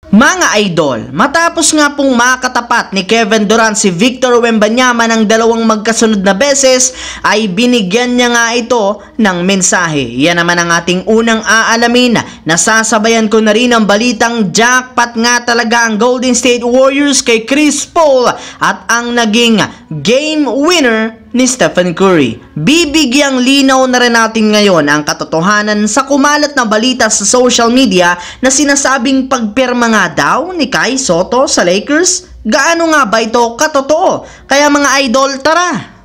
Mga idol, matapos nga pong makatapat ni Kevin Durant si Victor Wembanyama ng dalawang magkasunod na beses, ay binigyan niya nga ito ng mensahe. Yan naman ang ating unang aalamin. Nasasabayan ko na rin ang balitang jackpot nga talaga ang Golden State Warriors kay Chris Paul at ang naging game winner ni Stephen Curry. Bibigyang linaw na rin natin ngayon ang katotohanan sa kumalat na balita sa social media na sinasabing pagpirma nga daw ni Kai Sotto sa Lakers. Gaano nga ba ito katotoo? Kaya mga idol, tara!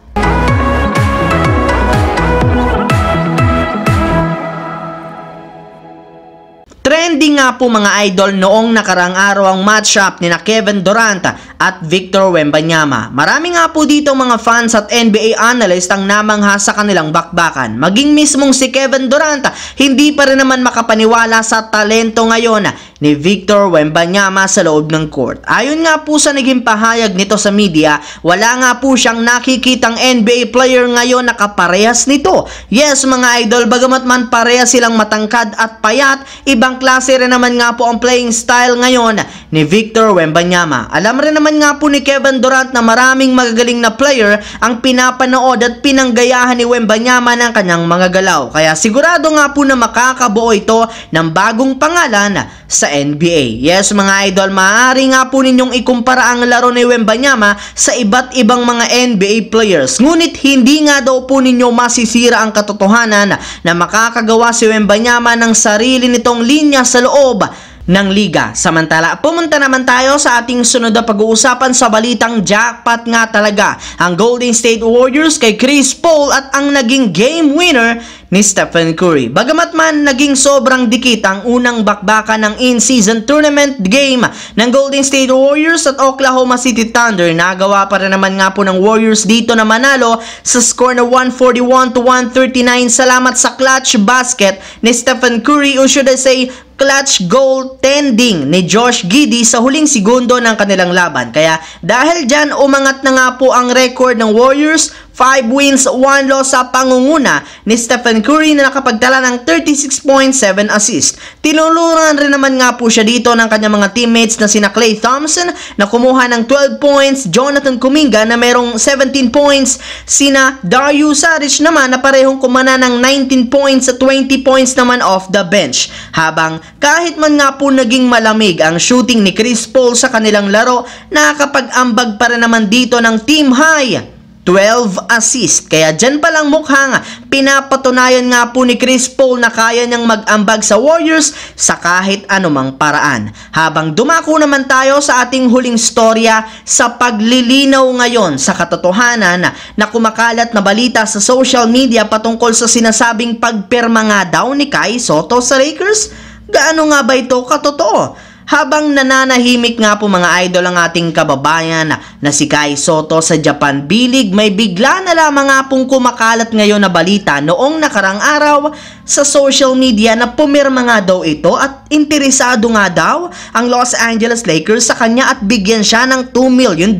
Trending nga po mga idol noong nakarang araw ang matchup ni na Kevin Durant at Victor Wembanyama. Marami nga po dito mga fans at NBA analyst ang namangha sa kanilang bakbakan. Maging mismong si Kevin Durant, hindi pa rin naman makapaniwala sa talento ngayon ni Victor Wembanyama sa loob ng court. Ayon nga po sa naging pahayag nito sa media, wala nga po siyang nakikitang NBA player ngayon na kaparehas nito. Yes mga idol, bagamat man parehas silang matangkad at payat, ibang klase rin naman nga po ang playing style ngayon ni Victor Wembanyama. Alam rin naman nga po ni Kevin Durant na maraming magagaling na player ang pinapanood at pinanggayahan ni Wembanyama ng kanyang mga galaw. Kaya sigurado nga po na makakabuo ito ng bagong pangalan sa NBA. Yes mga idol, maaari nga po ninyong ikumpara ang laro ni Wembanyama sa iba't ibang mga NBA players. Ngunit hindi nga daw po ninyo masisira ang katotohanan na makakagawa si Wembanyama ng sarili nitong linya sa loob ng liga. Samantala, pumunta naman tayo sa ating sunod na pag-uusapan sa balitang jackpot nga talaga ang Golden State Warriors kay Chris Paul at ang naging game winner ni Stephen Curry. Bagamat man naging sobrang dikit ang unang bakbakan ng in-season tournament game ng Golden State Warriors at Oklahoma City Thunder, nagawa pa rin naman nga po ng Warriors dito na manalo sa score na 141-139 salamat sa clutch basket ni Stephen Curry, or should I say clutch goaltending ni Josh Giddey sa huling segundo ng kanilang laban. Kaya dahil dyan, umangat na nga po ang record ng Warriors, 5 wins, 1 loss sa pangunguna ni Stephen Curry na nakapagtala ng 36.7 assists. Tinulungan rin naman nga po siya dito ng kanyang mga teammates na sina Klay Thompson na kumuha ng 12 points, Jonathan Kuminga na merong 17 points, sina Dario Saric naman na parehong kumana ng 19 points at 20 points naman off the bench. Habang kahit man nga po naging malamig ang shooting ni Chris Paul sa kanilang laro, nakakapag-ambag pa rin naman dito ng team high 12 assists. Kaya dyan palang mukhang pinapatunayan nga po ni Chris Paul na kaya niyang mag-ambag sa Warriors sa kahit anumang paraan. Habang dumako naman tayo sa ating huling storya sa paglilinaw ngayon sa katotohanan na kumakalat na balita sa social media patungkol sa sinasabing pagpirma nga daw ni Kai Sotto sa Lakers. Gaano nga ba ito katotoo? Habang nananahimik nga po mga idol ang ating kababayan na si Kai Sotto sa Japan B-League, may bigla na lamang nga pong kumakalat ngayon na balita noong nakarang araw sa social media na pumirma nga daw ito at interesado nga daw ang Los Angeles Lakers sa kanya at bigyan siya ng $2 million.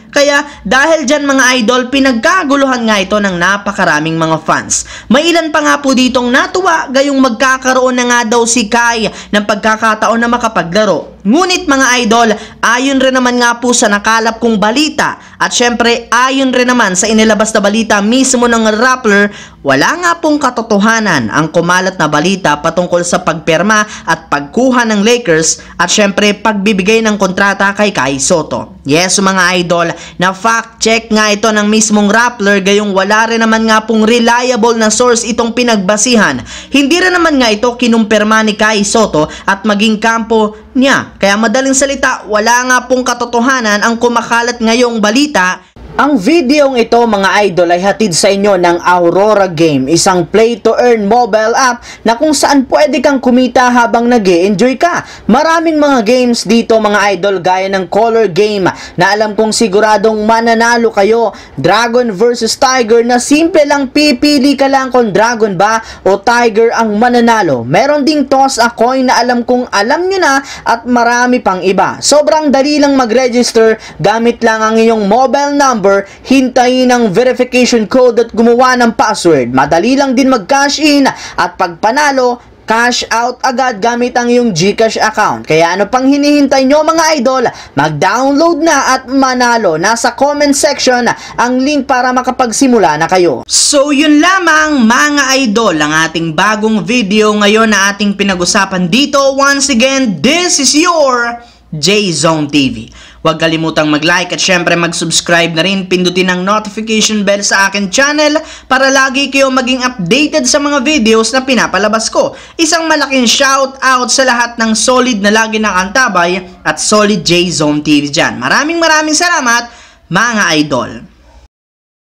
Kaya dahil dyan mga idol, pinagkaguluhan nga ito ng napakaraming mga fans. May ilan pa nga po ditong natuwa gayong magkakaroon na nga daw si Kai ng pagkakataon na makapaglaro. Ngunit mga idol, ayon rin naman nga po sa nakalap kong balita at syempre ayon rin naman sa inilabas na balita mismo ng Rappler, wala nga pong katotohanan ang kumalat na balita patungkol sa pagpirma at pagkuha ng Lakers at syempre pagbibigay ng kontrata kay Kai Sotto. Yes mga idol, na fact check nga ito ng mismong Rappler gayong wala rin naman nga pong reliable na source itong pinagbasihan. Hindi rin naman nga ito kinumpirma ni Kai Sotto at maging kampo niya. Kaya madaling salita, wala nga pong katotohanan ang kumakalat ngayong balita. Ang videong ito mga idol ay hatid sa inyo ng Aurora Game, isang play-to-earn mobile app na kung saan pwede kang kumita habang nag-e-enjoy ka. Maraming mga games dito mga idol gaya ng Color Game na alam kong siguradong mananalo kayo. Dragon versus Tiger na simple lang, pipili ka lang kung Dragon ba o Tiger ang mananalo. Meron ding Toss a Coin na alam kong alam nyo na at marami pang iba. Sobrang dali lang mag-register, gamit lang ang iyong mobile number, hintayin ang verification code at gumawa ng password. Madali lang din mag-cash in at pag panalo, cash out agad gamit ang iyong GCash account. Kaya ano pang hinihintay nyo mga idol? Mag-download na at manalo. Nasa comment section ang link para makapagsimula na kayo. So yun lamang mga idol ang ating bagong video ngayon na ating pinag-usapan dito. Once again, this is your J-Zone TV. Huwag kalimutang mag-like at syempre mag-subscribe na rin. Pindutin ang notification bell sa akin channel para lagi kayo maging updated sa mga videos na pinapalabas ko. Isang malaking shout out sa lahat ng solid na lagi nakantabay at solid J-Zone TV dyan. Maraming salamat mga idol.